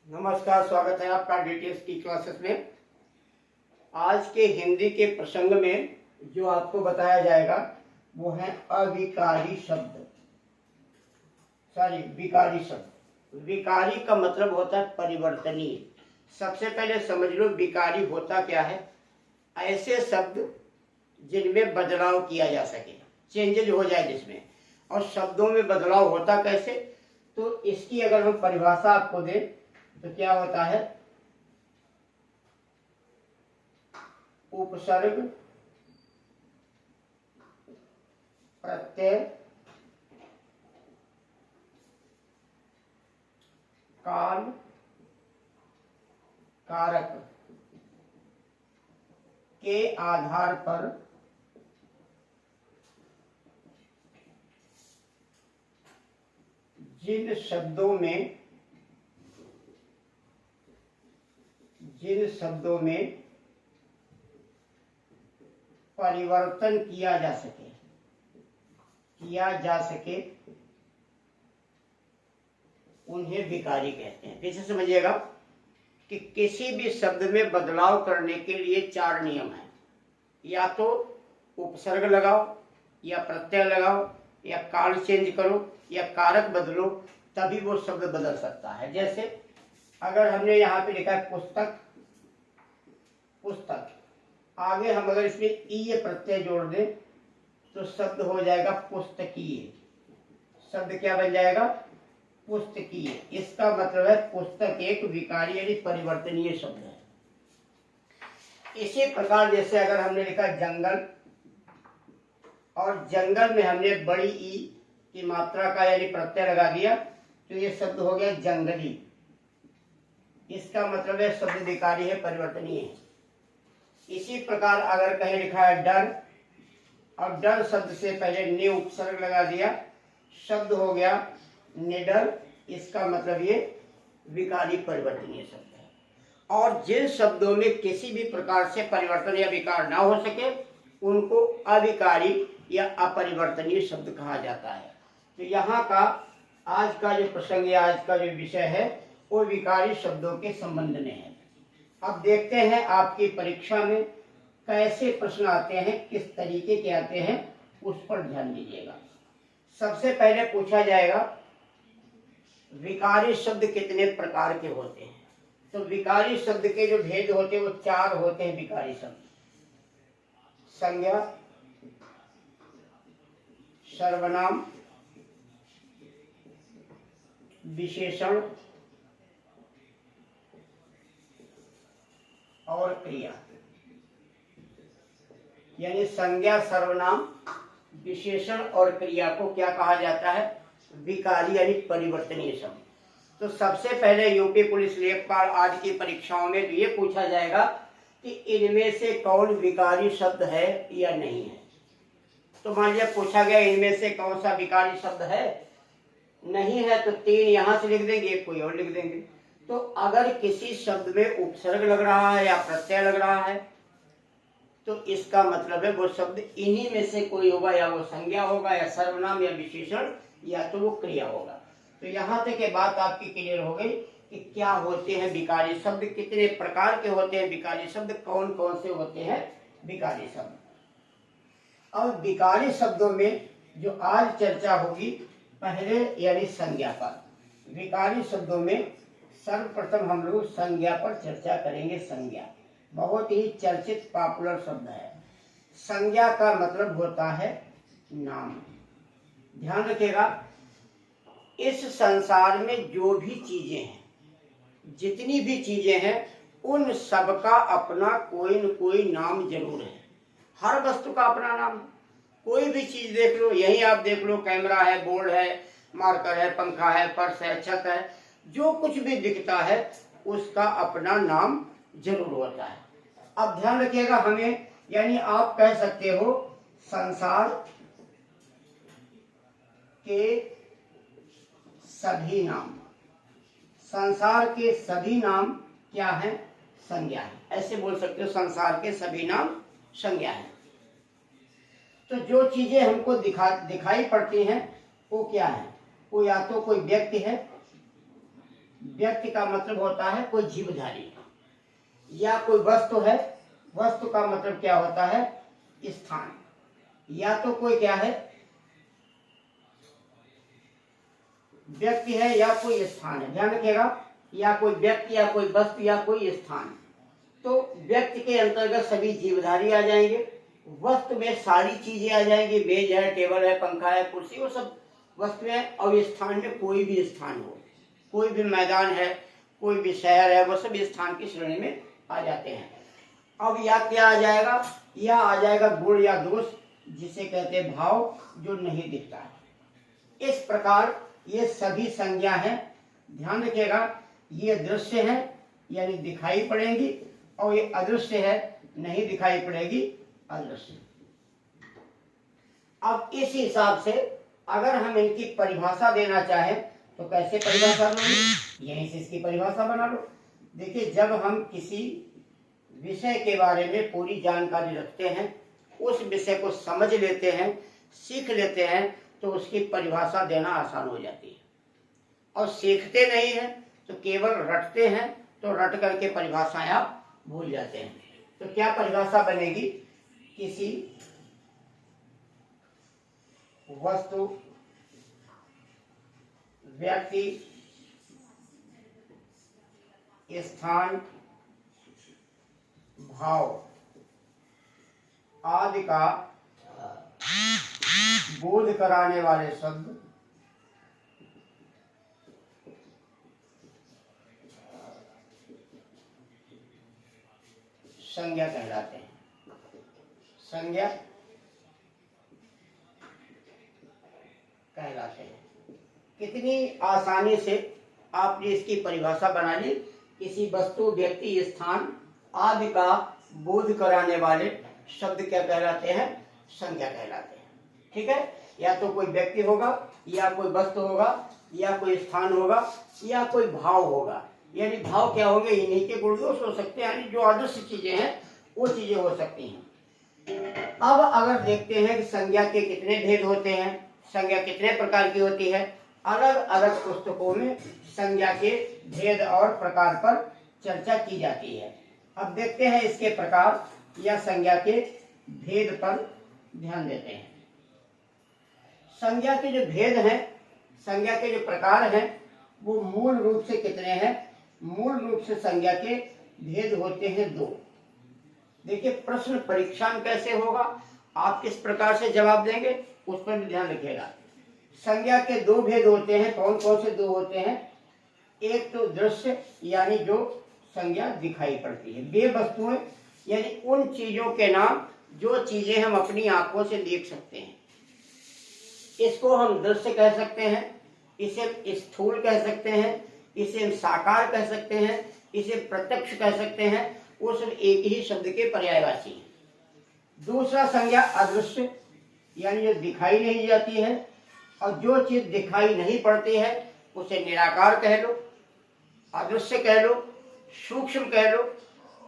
नमस्कार, स्वागत है आपका डीटीएस की क्लासेस में। आज के हिंदी के प्रसंग में जो आपको बताया जाएगा वो है अविकारी शब्द। विकारी शब्द। विकारी का मतलब होता है परिवर्तनीय। सबसे पहले समझ लो विकारी होता क्या है। ऐसे शब्द जिनमें बदलाव किया जा सके, चेंजेज हो जाए जिसमें। और शब्दों में बदलाव होता कैसे, तो इसकी अगर हम परिभाषा आपको दें तो क्या होता है। उपसर्ग, प्रत्यय, काल, कारक के आधार पर जिन शब्दों में परिवर्तन किया जा सके उन्हें विकारी कहते हैं। जैसे समझिएगा कि किसी भी शब्द में बदलाव करने के लिए 4 नियम हैं। या तो उपसर्ग लगाओ, या प्रत्यय लगाओ, या काल चेंज करो, या कारक बदलो, तभी वो शब्द बदल सकता है। जैसे अगर हमने यहाँ पे लिखा है पुस्तक, आगे हम अगर इसमें ई प्रत्यय जोड़ दें तो शब्द हो जाएगा पुस्तकीय। शब्द क्या बन जाएगा? पुस्तकीय। इसका मतलब है पुस्तक एक विकारी यानी परिवर्तनीय शब्द है। इसी प्रकार जैसे अगर हमने लिखा जंगल और जंगल में हमने बड़ी ई की मात्रा का यानी प्रत्यय लगा दिया तो ये शब्द हो गया जंगली। इसका मतलब है शब्द विकारी है, परिवर्तनीय है। इसी प्रकार अगर कहीं लिखा है डर और डर शब्द से पहले ने उपसर्ग लगा दिया, शब्द हो गया निडर। इसका मतलब ये विकारी परिवर्तनीय शब्द है। और जिन शब्दों में किसी भी प्रकार से परिवर्तन या विकार ना हो सके उनको अविकारी या अपरिवर्तनीय शब्द कहा जाता है। तो यहाँ का आज का जो प्रसंग या आज का जो विषय है वो विकारी शब्दों के संबंध में है। अब देखते हैं आपकी परीक्षा में कैसे प्रश्न आते हैं, किस तरीके के आते हैं, उस पर ध्यान दीजिएगा। सबसे पहले पूछा जाएगा विकारी शब्द कितने प्रकार के होते हैं। तो विकारी शब्द के जो भेद होते हैं वो 4 होते हैं विकारी शब्द। संज्ञा, सर्वनाम, विशेषण और क्रिया। यानी संज्ञा, सर्वनाम, विशेषण और क्रिया को क्या कहा जाता है? विकारी यानी परिवर्तनीय शब्द। तो सबसे पहले यूपी पुलिस लेखपाल आदि की परीक्षाओं में ये पूछा जाएगा कि इनमें से कौन विकारी शब्द है या नहीं है। तो मान लिया पूछा गया इनमें से कौन सा विकारी शब्द है, नहीं है, तो 3 यहां से लिख देंगे, एक कोई और लिख देंगे। तो अगर किसी शब्द में उपसर्ग लग रहा है या प्रत्यय लग रहा है तो इसका मतलब है वो शब्द इन्हीं में से कोई होगा, या वो संज्ञा होगा, या सर्वनाम, या विशेषण, या तो वो क्रिया होगा। तो यहाँ तक ये बात आपकी क्लियर हो गई कि क्या होते हैं विकारी शब्द, कितने प्रकार के होते हैं विकारी शब्द, कौन कौन से होते हैं विकारी शब्द। अब विकारी शब्दों में जो आज चर्चा होगी पहले यानी संज्ञा पर। विकारी शब्दों में सर्वप्रथम हम लोग संज्ञा पर चर्चा करेंगे। संज्ञा बहुत ही चर्चित पॉपुलर शब्द है। संज्ञा का मतलब होता है नाम। ध्यान रखिएगा, इस संसार में जो भी चीजें हैं, जितनी भी चीजें हैं, उन सब का अपना कोई न कोई नाम जरूर है। हर वस्तु का अपना नाम। कोई भी चीज देख लो, यही आप देख लो, कैमरा है, बोर्ड है, मार्कर है, पंखा है, पर्स है, छत है, जो कुछ भी दिखता है उसका अपना नाम जरूर होता है। अब ध्यान रखिएगा हमें, यानी आप कह सकते हो संसार के सभी नाम। संसार के सभी नाम क्या है? संज्ञा है। ऐसे बोल सकते हो संसार के सभी नाम संज्ञा है। तो जो चीजें हमको दिखाई पड़ती हैं वो क्या है? वो या तो कोई व्यक्ति है, व्यक्ति का मतलब होता है कोई जीवधारी, या कोई वस्तु है, वस्तु का मतलब क्या होता है स्थान, या तो कोई क्या है व्यक्ति है या कोई स्थान है। ध्यान रखिएगा, या कोई व्यक्ति या कोई वस्तु या कोई स्थान। तो व्यक्ति के अंतर्गत सभी जीवधारी आ जाएंगे, वस्तु में सारी चीजें आ जाएंगी, मेज है, टेबल है, पंखा है, कुर्सी, वो सब वस्तुएं। और स्थान में कोई भी स्थान हो, कोई भी मैदान है, कोई भी शहर है, वो सब स्थान की श्रेणी में आ जाते हैं। अब या क्या आ जाएगा, या आ जाएगा गुण या दोष, जिसे कहते हैं भाव, जो नहीं दिखता है। इस प्रकार ये सभी संज्ञा हैं। ध्यान रखिएगा, ये दृश्य है यानी दिखाई पड़ेंगी, और ये अदृश्य है, नहीं दिखाई पड़ेगी, अदृश्य। अब इस हिसाब से अगर हम इनकी परिभाषा देना चाहें तो कैसे परिभाषा लोगे, यहीं से इसकी परिभाषा बना लो। देखिए, जब हम किसी विषय के बारे में पूरी जानकारी रखते हैं, उस विषय को समझ लेते हैं, सीख लेते हैं, तो उसकी परिभाषा देना आसान हो जाती है। और सीखते नहीं हैं तो केवल रटते हैं, तो रट करके परिभाषाएं आप भूल जाते हैं। तो क्या परिभाषा बनेगी, किसी वस्तु, व्यक्ति, स्थान, भाव आदि का बोध कराने वाले शब्द संज्ञा कहलाते हैं। संज्ञा कहलाते हैं। कितनी आसानी से आपने इसकी परिभाषा बना ली। किसी वस्तु, व्यक्ति, स्थान आदि का बोध कराने वाले शब्द क्या कहलाते हैं, संज्ञा कहलाते हैं। ठीक है, या तो कोई व्यक्ति होगा, या कोई वस्तु होगा, या कोई स्थान होगा, या कोई भाव होगा। यानी भाव क्या होंगे, इन्हीं के गुण दोष हो सकते हैं, यानी जो अदृश्य चीजें हैं वो चीजें हो सकती हैं। अब अगर देखते हैं कि संज्ञा के कितने भेद होते हैं, संज्ञा कितने प्रकार की होती है, अलग अलग पुस्तकों में संज्ञा के भेद और प्रकार पर चर्चा की जाती है। अब देखते हैं इसके प्रकार या संज्ञा के भेद पर ध्यान देते हैं। संज्ञा के जो भेद हैं, संज्ञा के जो प्रकार हैं, वो मूल रूप से कितने हैं। मूल रूप से संज्ञा के भेद होते हैं दो। देखिए, प्रश्न परीक्षा में कैसे होगा, आप किस प्रकार से जवाब देंगे, उस पर भी ध्यान रखिएगा। संज्ञा के दो भेद होते हैं। कौन कौन से दो होते हैं, एक तो दृश्य, यानी जो संज्ञा दिखाई पड़ती है, वे वस्तुएं यानी उन चीजों के नाम जो चीजें हम अपनी आंखों से देख सकते हैं, इसको हम दृश्य कह सकते हैं, इसे स्थूल कह सकते हैं, इसे हम साकार कह सकते हैं, इसे प्रत्यक्ष कह सकते हैं। वो सब एक ही शब्द के पर्यायवाची हैं। दूसरा संज्ञा अदृश्य, यानी जो दिखाई नहीं जाती है, और जो चीज दिखाई नहीं पड़ती है उसे निराकार कह लो, अदृश्य कह लो, सूक्ष्म कह लो,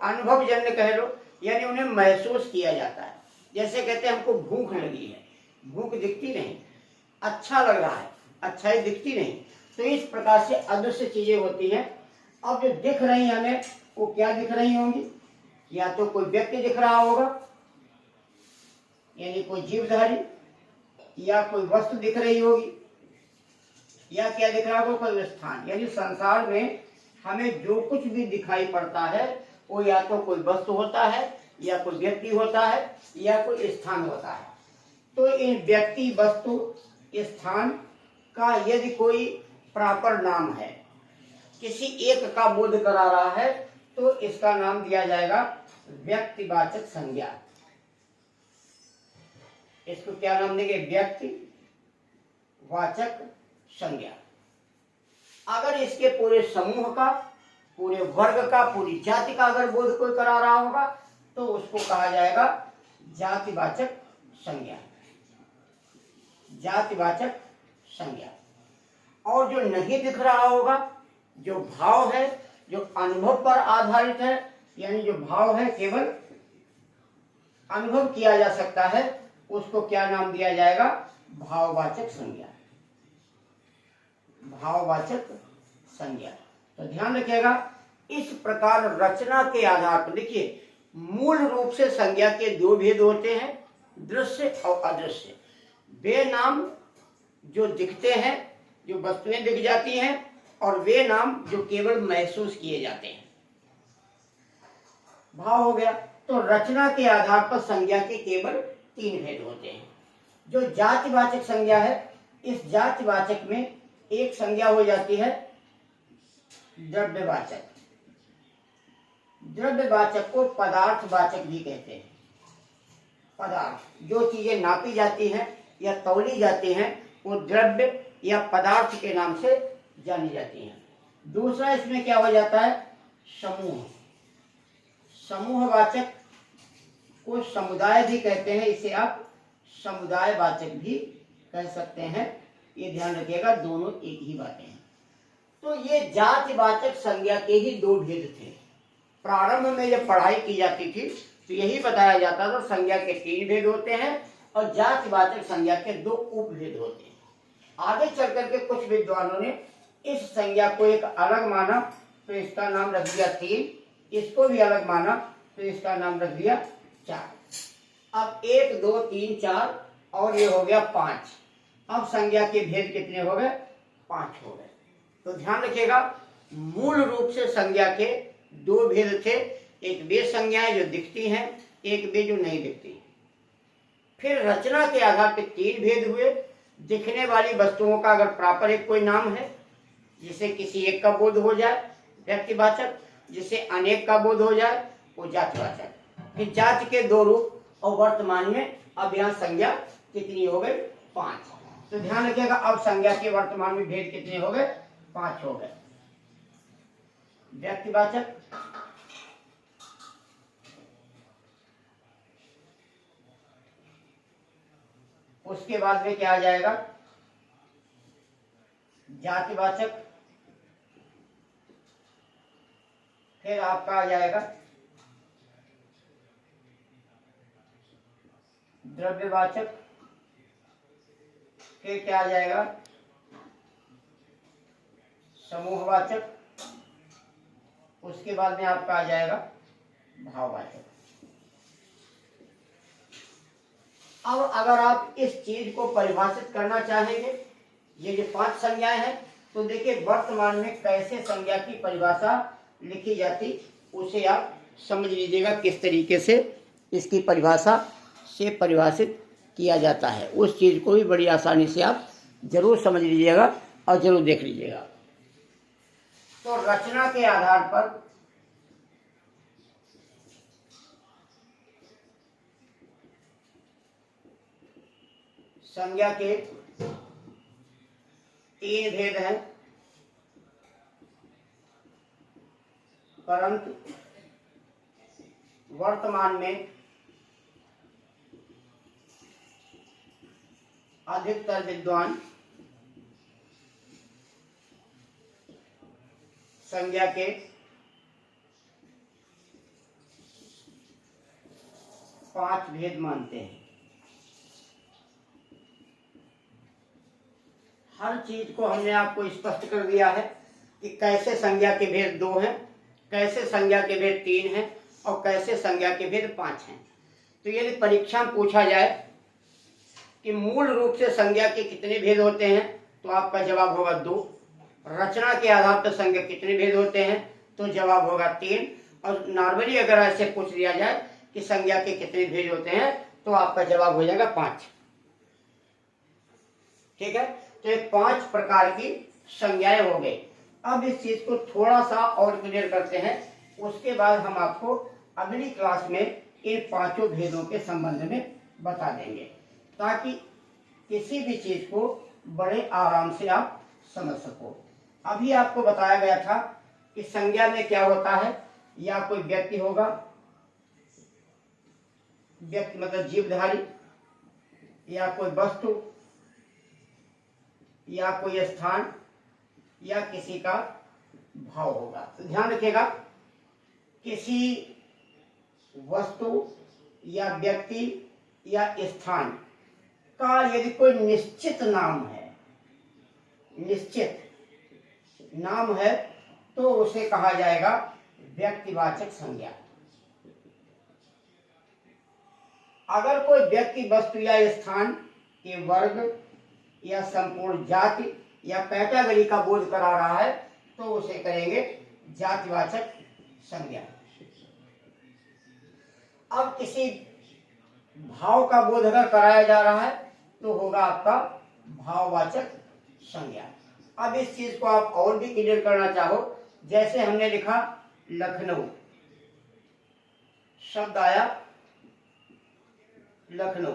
अनुभवजन्य कह लो, यानी उन्हें महसूस किया जाता है। जैसे कहते हैं हमको भूख लगी है, भूख दिखती नहीं, अच्छा लग रहा है, अच्छाई दिखती नहीं। तो इस प्रकार से अदृश्य चीजें होती हैं। अब जो दिख रही हमें, वो क्या दिख रही होंगी, या तो कोई व्यक्ति दिख रहा होगा, यानी कोई जीवधारी, या कोई वस्तु दिख रही होगी, या क्या दिख रहा होगा, कोई स्थान। यानी संसार में हमें जो कुछ भी दिखाई पड़ता है वो या तो कोई वस्तु होता है, या कोई व्यक्ति होता है, या कोई स्थान होता है। तो इन व्यक्ति, वस्तु, स्थान का यदि कोई प्रॉपर नाम है, किसी एक का बोध करा रहा है, तो इसका नाम दिया जाएगा व्यक्तिवाचक संज्ञा। इसको क्या नाम देंगे, व्यक्ति वाचक संज्ञा। अगर इसके पूरे समूह का, पूरे वर्ग का, पूरी जाति का अगर बोध कोई करा रहा होगा तो उसको कहा जाएगा जातिवाचक संज्ञा, जातिवाचक संज्ञा। और जो नहीं दिख रहा होगा, जो भाव है, जो अनुभव पर आधारित है, यानी जो भाव है केवल अनुभव किया जा सकता है, उसको क्या नाम दिया जाएगा, भाववाचक संज्ञा, भाववाचक संज्ञा। तो ध्यान रखिएगा, इस प्रकार रचना के आधार पर देखिए, मूल रूप से संज्ञा के दो भेद होते हैं, दृश्य और अदृश्य। वे नाम जो दिखते हैं, जो वस्तुएं दिख जाती हैं, और वे नाम जो केवल महसूस किए जाते हैं। भाव हो गया। तो रचना के आधार पर संज्ञा के केवल तीन भेद होते हैं। जो जातिवाचक संज्ञा है, इस जातिवाचक में एक संज्ञा हो जाती है द्रव्यवाचक। द्रव्यवाचक को पदार्थवाचक भी कहते हैं। पदार्थ, जो चीजें नापी जाती हैं या तौली जाती हैं, वो द्रव्य या पदार्थ के नाम से जानी जाती हैं। दूसरा इसमें क्या हो जाता है, समूह। समूहवाचक को समुदाय भी कहते हैं, इसे आप समुदायवाचक भी कह सकते हैं। ये ध्यान रखिएगा, दोनों एक ही बातें हैं। तो ये जातिवाचक संज्ञा के ही दो भेद थे। प्रारंभ में जब पढ़ाई की जाती थी तो यही बताया जाता था, संज्ञा के तीन भेद होते हैं और जातिवाचक संज्ञा के दो उपभेद होते हैं। आगे चल करके कुछ विद्वानों ने इस संज्ञा को एक अलग माना, तो इसका नाम रख दिया तीन। इसको भी अलग माना, तो इसका नाम रख दिया चार। अब 1 2 3 4 और ये हो गया 5। अब संज्ञा के भेद कितने हो गए, 5 हो गए। तो ध्यान रखिएगा, मूल रूप से संज्ञा के दो भेद थे, एक वे संज्ञाएं जो दिखती हैं, एक वे जो नहीं दिखती। फिर रचना के आधार पर तीन भेद हुए। दिखने वाली वस्तुओं का अगर प्रॉपर एक कोई नाम है, जिसे किसी एक का बोध हो जाए व्यक्तिवाचक, जिसे अनेक का बोध हो जाए वो जातिवाचक। फिर जाति के दो रूप, और वर्तमान में अब यहाँ संज्ञा कितनी हो गई, 5। तो ध्यान रखिएगा, अब संज्ञा के वर्तमान में भेद कितने हो गए, 5 हो गए। व्यक्तिवाचक, उसके बाद में क्या आ जाएगा, जातिवाचक, फिर आपका आ जाएगा द्रव्यवाचक, फिर क्या आ जाएगा, समूहवाचक, उसके बाद में आपका आ जाएगा भाववाचक। अब अगर आप इस चीज को परिभाषित करना चाहेंगे, ये जो 5 संज्ञाएं हैं, तो देखिए वर्तमान में कैसे संज्ञा की परिभाषा लिखी जाती, उसे आप समझ लीजिएगा किस तरीके से इसकी परिभाषा से परिभाषित किया जाता है। उस चीज को भी बड़ी आसानी से आप जरूर समझ लीजिएगा और जरूर देख लीजिएगा। तो रचना के आधार पर संज्ञा के 3 भेद हैं, परंतु वर्तमान में अधिकतर विद्वान संज्ञा के 5 भेद मानते हैं। हर चीज को हमने आपको स्पष्ट कर दिया है कि कैसे संज्ञा के भेद 2 हैं, कैसे संज्ञा के भेद 3 हैं और कैसे संज्ञा के भेद 5 हैं। तो यदि परीक्षा में पूछा जाए कि मूल रूप से संज्ञा के कितने भेद होते हैं, तो आपका जवाब होगा 2। रचना के आधार पर संज्ञा कितने भेद होते हैं, तो जवाब होगा 3। और नॉर्मली अगर ऐसे पूछ लिया जाए कि संज्ञा के कितने भेद होते हैं, तो आपका जवाब हो जाएगा 5। ठीक है, तो ये 5 प्रकार की संज्ञाएं हो गई। अब इस चीज को थोड़ा सा और क्लियर करते हैं, उसके बाद हम आपको अगली क्लास में इन 5 भेदों के संबंध में बता देंगे, ताकि किसी भी चीज को बड़े आराम से आप समझ सको। अभी आपको बताया गया था कि संज्ञा में क्या होता है, या कोई व्यक्ति होगा, व्यक्ति मतलब जीवधारी, या कोई वस्तु, या कोई स्थान, या किसी का भाव होगा। तो ध्यान रखिएगा, किसी वस्तु या व्यक्ति या स्थान का यदि कोई निश्चित नाम है, निश्चित नाम है, तो उसे कहा जाएगा व्यक्तिवाचक संज्ञा। अगर कोई व्यक्ति, वस्तु या स्थान के वर्ग या संपूर्ण जाति या कैटेगरी का बोध करा रहा है तो उसे करेंगे जातिवाचक संज्ञा। अब किसी भाव का बोध अगर कराया जा रहा है तो होगा आपका भाववाचक संज्ञा। अब इस चीज को आप और भी क्लियर करना चाहो, जैसे हमने लिखा लखनऊ, शब्द आया लखनऊ,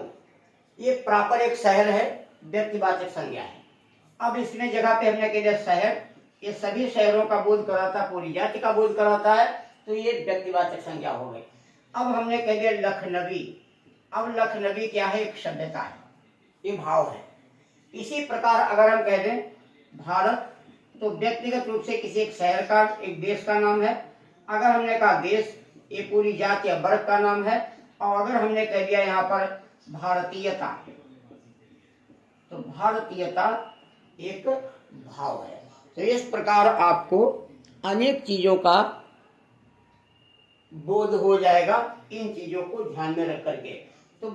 ये प्रॉपर एक शहर है, व्यक्तिवाचक संज्ञा है। अब इसमें जगह पे हमने कह दिया शहर, ये सभी शहरों का बोध कराता, पूरी जाति का बोध कराता है, तो ये व्यक्तिवाचक संज्ञा हो गई। अब हमने कह दिया लखनवी, अब लखनवी क्या है? एक शब्दता है, ये भाव है। इसी प्रकार अगर हम कह दें भारत, तो व्यक्तिगत रूप से किसी एक शहर का, एक देश का नाम है। अगर हमने कहा देश, ये पूरी जाति या वर्ग का नाम है। और अगर हमने कह दिया यहाँ पर भारतीयता, तो भारतीयता एक भाव है। तो इस प्रकार आपको अनेक चीजों का बोध हो जाएगा, इन चीजों को ध्यान में रख करके। तो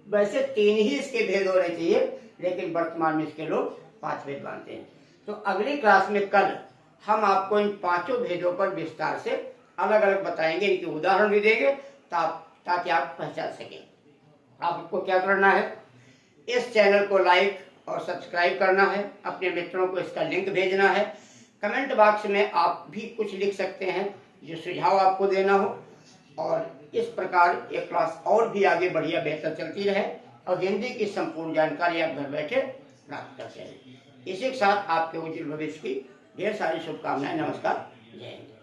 वैसे 3 ही इसके भेद होने चाहिए, लेकिन वर्तमान में इसके लोग 5 भेद मानते हैं। तो अगली क्लास में कल हम आपको इन 5 भेदों पर विस्तार से अलग अलग बताएंगे, इनके उदाहरण भी देंगे ताकि आप पहचान सकें। आपको क्या करना है, इस चैनल को लाइक और सब्सक्राइब करना है, अपने मित्रों को इसका लिंक भेजना है। कमेंट बॉक्स में आप भी कुछ लिख सकते हैं जो सुझाव आपको देना हो, और इस प्रकार ये क्लास और भी आगे बढ़िया बेहतर चलती रहे और हिंदी की संपूर्ण जानकारी आप घर बैठे प्राप्त कर सकें। इसी के साथ आपके उज्जवल भविष्य की ढेर सारी शुभकामनाएं। नमस्कार, जय हिंद।